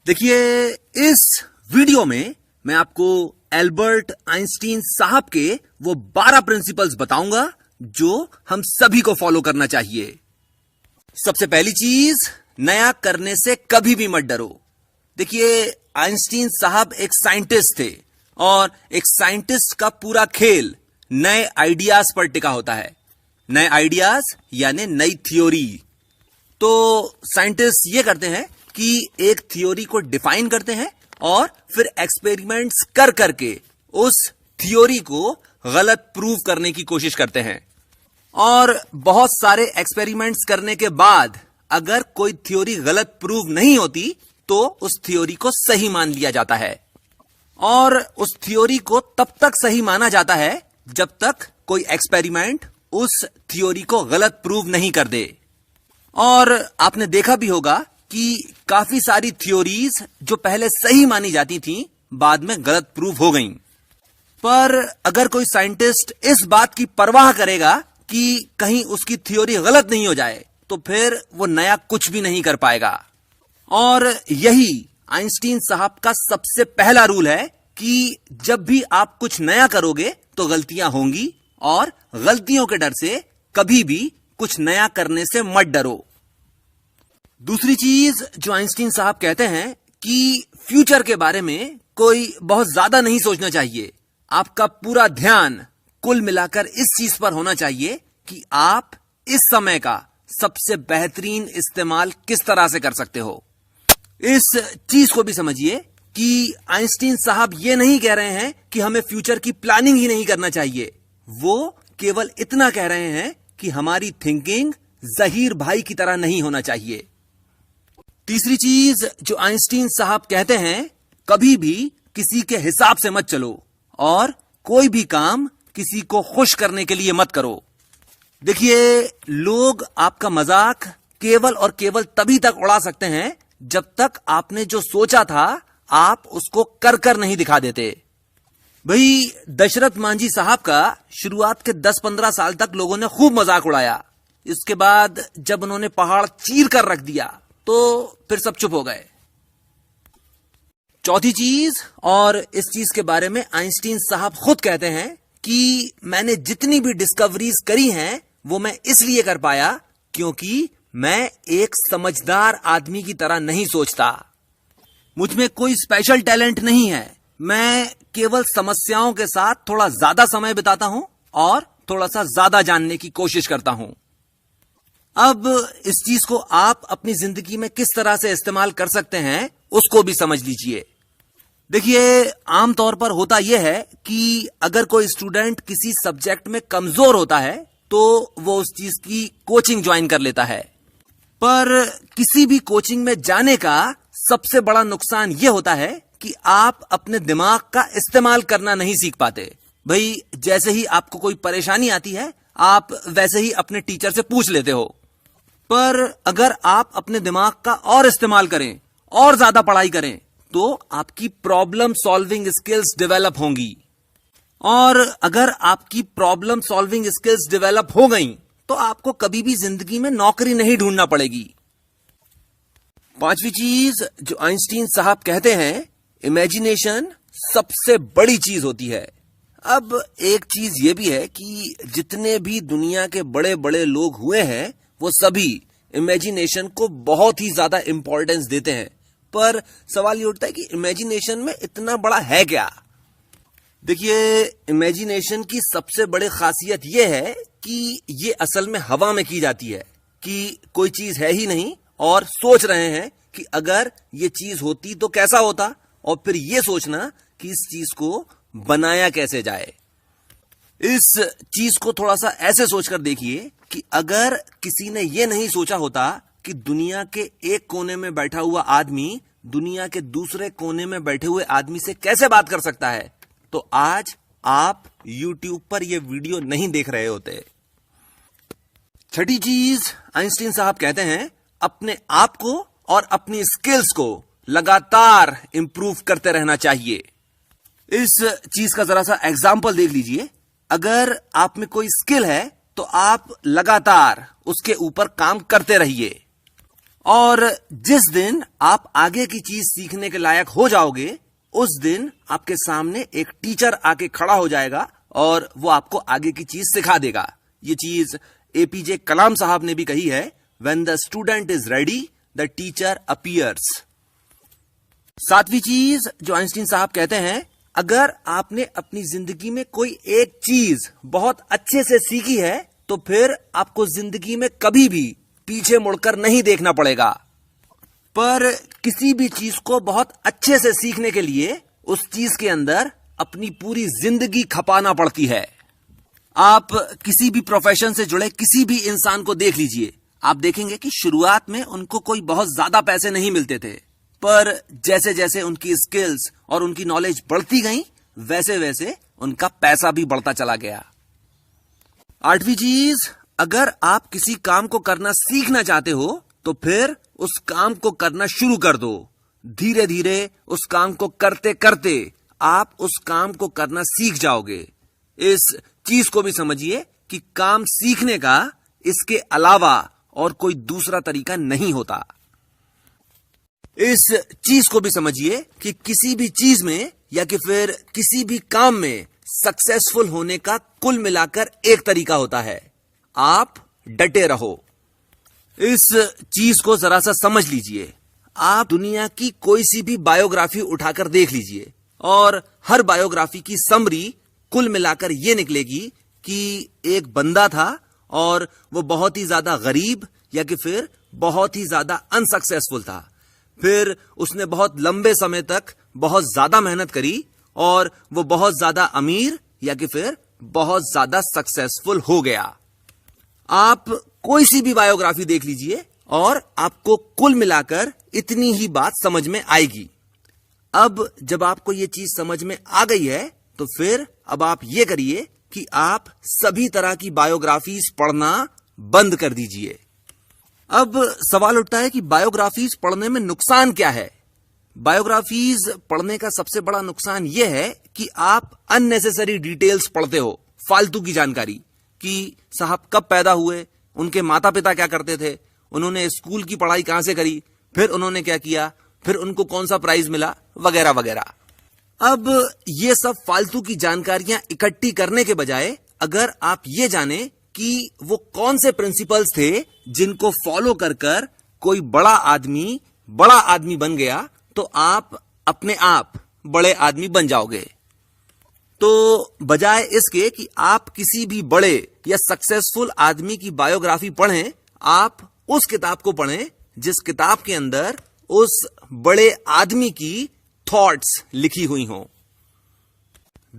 देखिए, इस वीडियो में मैं आपको एल्बर्ट आइंस्टीन साहब के वो 12 प्रिंसिपल्स बताऊंगा जो हम सभी को फॉलो करना चाहिए। सबसे पहली चीज, नया करने से कभी भी मत डरो। देखिए, आइंस्टीन साहब एक साइंटिस्ट थे और एक साइंटिस्ट का पूरा खेल नए आइडियाज पर टिका होता है। नए आइडियाज यानी नई थ्योरी। तो साइंटिस्ट ये करते हैं कि एक थ्योरी को डिफाइन करते हैं और फिर एक्सपेरिमेंट्स कर करके उस थ्योरी को गलत प्रूव करने की कोशिश करते हैं। और बहुत सारे एक्सपेरिमेंट्स करने के बाद अगर कोई थ्योरी गलत प्रूव नहीं होती तो उस थ्योरी को सही मान लिया जाता है। और उस थ्योरी को तब तक सही माना जाता है जब तक कोई एक्सपेरिमेंट उस थ्योरी को गलत प्रूव नहीं कर दे। और आपने देखा भी होगा कि काफी सारी थ्योरीज जो पहले सही मानी जाती थीं, बाद में गलत प्रूव हो गईं। पर अगर कोई साइंटिस्ट इस बात की परवाह करेगा कि कहीं उसकी थ्योरी गलत नहीं हो जाए, तो फिर वो नया कुछ भी नहीं कर पाएगा। और यही आइंस्टीन साहब का सबसे पहला रूल है कि जब भी आप कुछ नया करोगे तो गलतियां होंगी, और गलतियों के डर से कभी भी कुछ नया करने से मत डरो। दूसरी चीज जो आइंस्टीन साहब कहते हैं कि फ्यूचर के बारे में कोई बहुत ज्यादा नहीं सोचना चाहिए। आपका पूरा ध्यान कुल मिलाकर इस चीज पर होना चाहिए कि आप इस समय का सबसे बेहतरीन इस्तेमाल किस तरह से कर सकते हो। इस चीज को भी समझिए कि आइंस्टीन साहब ये नहीं कह रहे हैं कि हमें फ्यूचर की प्लानिंग ही नहीं करना चाहिए। वो केवल इतना कह रहे हैं कि हमारी थिंकिंग जहीर भाई की तरह नहीं होना चाहिए। तीसरी चीज जो आइंस्टीन साहब कहते हैं, कभी भी किसी के हिसाब से मत चलो और कोई भी काम किसी को खुश करने के लिए मत करो। देखिए, लोग आपका मजाक केवल और केवल तभी तक उड़ा सकते हैं जब तक आपने जो सोचा था आप उसको कर कर नहीं दिखा देते। भाई, दशरथ मांझी साहब का शुरुआत के 10-15 साल तक लोगों ने खूब मजाक उड़ाया। इसके बाद जब उन्होंने पहाड़ चीर कर रख दिया तो फिर सब चुप हो गए। चौथी चीज, और इस चीज के बारे में आइंस्टीन साहब खुद कहते हैं कि मैंने जितनी भी डिस्कवरीज करी हैं वो मैं इसलिए कर पाया क्योंकि मैं एक समझदार आदमी की तरह नहीं सोचता। मुझ में कोई स्पेशल टैलेंट नहीं है। मैं केवल समस्याओं के साथ थोड़ा ज्यादा समय बिताता हूं और थोड़ा सा ज्यादा जानने की कोशिश करता हूं। अब इस चीज को आप अपनी जिंदगी में किस तरह से इस्तेमाल कर सकते हैं उसको भी समझ लीजिए। देखिए, आमतौर पर होता यह है कि अगर कोई स्टूडेंट किसी सब्जेक्ट में कमजोर होता है तो वो उस चीज की कोचिंग ज्वाइन कर लेता है। पर किसी भी कोचिंग में जाने का सबसे बड़ा नुकसान यह होता है कि आप अपने दिमाग का इस्तेमाल करना नहीं सीख पाते। भाई, जैसे ही आपको कोई परेशानी आती है आप वैसे ही अपने टीचर से पूछ लेते हो। पर अगर आप अपने दिमाग का और इस्तेमाल करें और ज्यादा पढ़ाई करें तो आपकी प्रॉब्लम सॉल्विंग स्किल्स डेवलप होंगी। और अगर आपकी प्रॉब्लम सॉल्विंग स्किल्स डेवलप हो गई तो आपको कभी भी जिंदगी में नौकरी नहीं ढूंढना पड़ेगी। पांचवी चीज जो आइंस्टीन साहब कहते हैं, इमेजिनेशन सबसे बड़ी चीज होती है। अब एक चीज ये भी है कि जितने भी दुनिया के बड़े बड़े लोग हुए हैं वो सभी इमेजिनेशन को बहुत ही ज्यादा इंपॉर्टेंस देते हैं। पर सवाल ये उठता है कि इमेजिनेशन में इतना बड़ा है क्या? देखिए, इमेजिनेशन की सबसे बड़ी खासियत यह है कि ये असल में हवा में की जाती है कि कोई चीज है ही नहीं और सोच रहे हैं कि अगर ये चीज होती तो कैसा होता, और फिर ये सोचना कि इस चीज को बनाया कैसे जाए। इस चीज को थोड़ा सा ऐसे सोचकर देखिए कि अगर किसी ने ये नहीं सोचा होता कि दुनिया के एक कोने में बैठा हुआ आदमी दुनिया के दूसरे कोने में बैठे हुए आदमी से कैसे बात कर सकता है, तो आज आप YouTube पर यह वीडियो नहीं देख रहे होते। छठी चीज आइंस्टीन साहब कहते हैं, अपने आप को और अपनी स्किल्स को लगातार इंप्रूव करते रहना चाहिए। इस चीज का जरा सा एग्जाम्पल देख लीजिए। अगर आप में कोई स्किल है तो आप लगातार उसके ऊपर काम करते रहिए। और जिस दिन आप आगे की चीज सीखने के लायक हो जाओगे, उस दिन आपके सामने एक टीचर आके खड़ा हो जाएगा और वो आपको आगे की चीज सिखा देगा। ये चीज एपीजे कलाम साहब ने भी कही है, when the student is ready the teacher appears. सातवीं चीज जो आइंस्टीन साहब कहते हैं, अगर आपने अपनी जिंदगी में कोई एक चीज बहुत अच्छे से सीखी है तो फिर आपको जिंदगी में कभी भी पीछे मुड़कर नहीं देखना पड़ेगा। पर किसी भी चीज को बहुत अच्छे से सीखने के लिए उस चीज के अंदर अपनी पूरी जिंदगी खपाना पड़ती है। आप किसी भी प्रोफेशन से जुड़े किसी भी इंसान को देख लीजिए, आप देखेंगे कि शुरुआत में उनको कोई बहुत ज्यादा पैसे नहीं मिलते थे, पर जैसे जैसे उनकी स्किल्स और उनकी नॉलेज बढ़ती गई, वैसे वैसे उनका पैसा भी बढ़ता चला गया। आठवीं चीज, अगर आप किसी काम को करना सीखना चाहते हो तो फिर उस काम को करना शुरू कर दो। धीरे धीरे उस काम को करते करते आप उस काम को करना सीख जाओगे। इस चीज को भी समझिए कि काम सीखने का इसके अलावा और कोई दूसरा तरीका नहीं होता। इस चीज को भी समझिए कि किसी भी चीज में या कि फिर किसी भी काम में सक्सेसफुल होने का कुल मिलाकर एक तरीका होता है, आप डटे रहो। इस चीज को जरा सा समझ लीजिए। आप दुनिया की कोई सी भी बायोग्राफी उठाकर देख लीजिए और हर बायोग्राफी की समरी कुल मिलाकर यह निकलेगी कि एक बंदा था और वो बहुत ही ज्यादा गरीब या कि फिर बहुत ही ज्यादा अनसक्सेसफुल था। फिर उसने बहुत लंबे समय तक बहुत ज्यादा मेहनत करी और वो बहुत ज्यादा अमीर या कि फिर बहुत ज्यादा सक्सेसफुल हो गया। आप कोई सी भी बायोग्राफी देख लीजिए और आपको कुल मिलाकर इतनी ही बात समझ में आएगी। अब जब आपको ये चीज समझ में आ गई है तो फिर अब आप ये करिए कि आप सभी तरह की बायोग्राफीज पढ़ना बंद कर दीजिए। अब सवाल उठता है कि बायोग्राफीज पढ़ने में नुकसान क्या है। बायोग्राफीज पढ़ने का सबसे बड़ा नुकसान यह है कि आप अननेसेसरी डिटेल्स पढ़ते हो, फालतू की जानकारी कि साहब कब पैदा हुए, उनके माता पिता क्या करते थे, उन्होंने स्कूल की पढ़ाई कहां से करी, फिर उन्होंने क्या किया, फिर उनको कौन सा प्राइज मिला, वगैरह वगैरह। अब ये सब फालतू की जानकारियां इकट्ठी करने के बजाय अगर आप ये जाने कि वो कौन से प्रिंसिपल्स थे जिनको फॉलो कर कर कोई बड़ा आदमी बन गया, तो आप अपने आप बड़े आदमी बन जाओगे। तो बजाय इसके कि आप किसी भी बड़े या सक्सेसफुल आदमी की बायोग्राफी पढ़ें, आप उस किताब को पढ़ें जिस किताब के अंदर उस बड़े आदमी की थॉट्स लिखी हुई हों।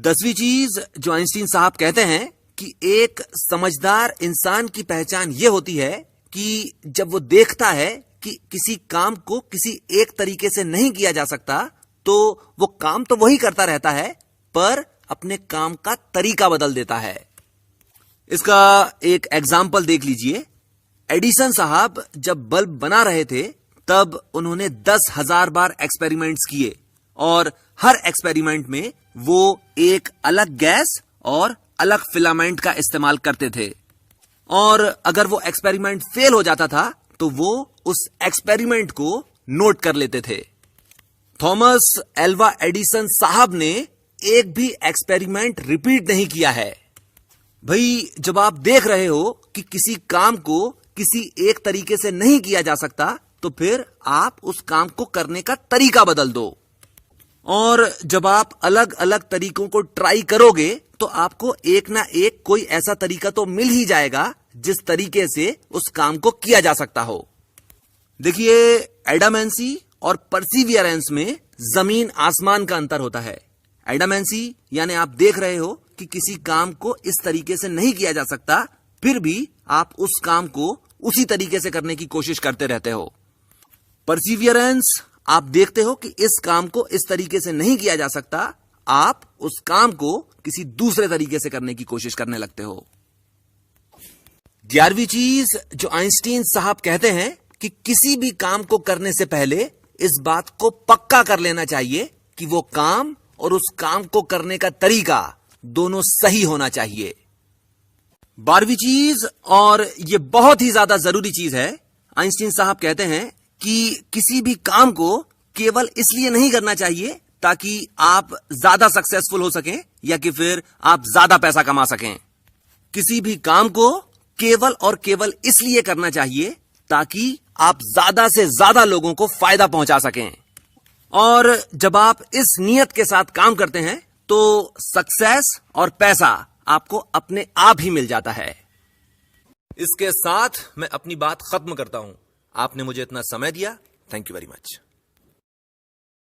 10वीं चीज जो आइंस्टीन साहब कहते हैं कि एक समझदार इंसान की पहचान यह होती है कि जब वो देखता है कि किसी काम को किसी एक तरीके से नहीं किया जा सकता, तो वो काम तो वही करता रहता है पर अपने काम का तरीका बदल देता है। इसका एक एग्जाम्पल देख लीजिए। एडिसन साहब जब बल्ब बना रहे थे तब उन्होंने 10,000 बार एक्सपेरिमेंट्स किए और हर एक्सपेरिमेंट में वो एक अलग गैस और अलग फिलामेंट का इस्तेमाल करते थे, और अगर वो एक्सपेरिमेंट फेल हो जाता था तो वो उस एक्सपेरिमेंट को नोट कर लेते थे। थॉमस एल्वा एडिसन साहब ने एक भी एक्सपेरिमेंट रिपीट नहीं किया है। भाई, जब आप देख रहे हो कि किसी काम को किसी एक तरीके से नहीं किया जा सकता, तो फिर आप उस काम को करने का तरीका बदल दो। और जब आप अलग अलग तरीकों को ट्राई करोगे तो आपको एक ना एक कोई ऐसा तरीका तो मिल ही जाएगा जिस तरीके से उस काम को किया जा सकता हो। देखिए, एडामेंसी और परसिवियरेंस में जमीन आसमान का अंतर होता है। एडामेंसी यानी आप देख रहे हो कि किसी काम को इस तरीके से नहीं किया जा सकता, फिर भी आप उस काम को उसी तरीके से करने की कोशिश करते रहते हो। परसिवियरेंस, आप देखते हो कि इस काम को इस तरीके से नहीं किया जा सकता, आप उस काम को किसी दूसरे तरीके से करने की कोशिश करने लगते हो। 11वीं चीज जो आइंस्टीन साहब कहते हैं कि किसी भी काम को करने से पहले इस बात को पक्का कर लेना चाहिए कि वो काम और उस काम को करने का तरीका दोनों सही होना चाहिए। 12वीं चीज, और ये बहुत ही ज्यादा जरूरी चीज है, आइंस्टीन साहब कहते हैं कि किसी भी काम को केवल इसलिए नहीं करना चाहिए ताकि आप ज्यादा सक्सेसफुल हो सकें या कि फिर आप ज्यादा पैसा कमा सकें। किसी भी काम को केवल और केवल इसलिए करना चाहिए ताकि आप ज्यादा से ज्यादा लोगों को फायदा पहुंचा सकें। और जब आप इस नियत के साथ काम करते हैं तो सक्सेस और पैसा आपको अपने आप ही मिल जाता है। इसके साथ मैं अपनी बात खत्म करता हूं। आपने मुझे इतना समय दिया, थैंक यू वेरी मच।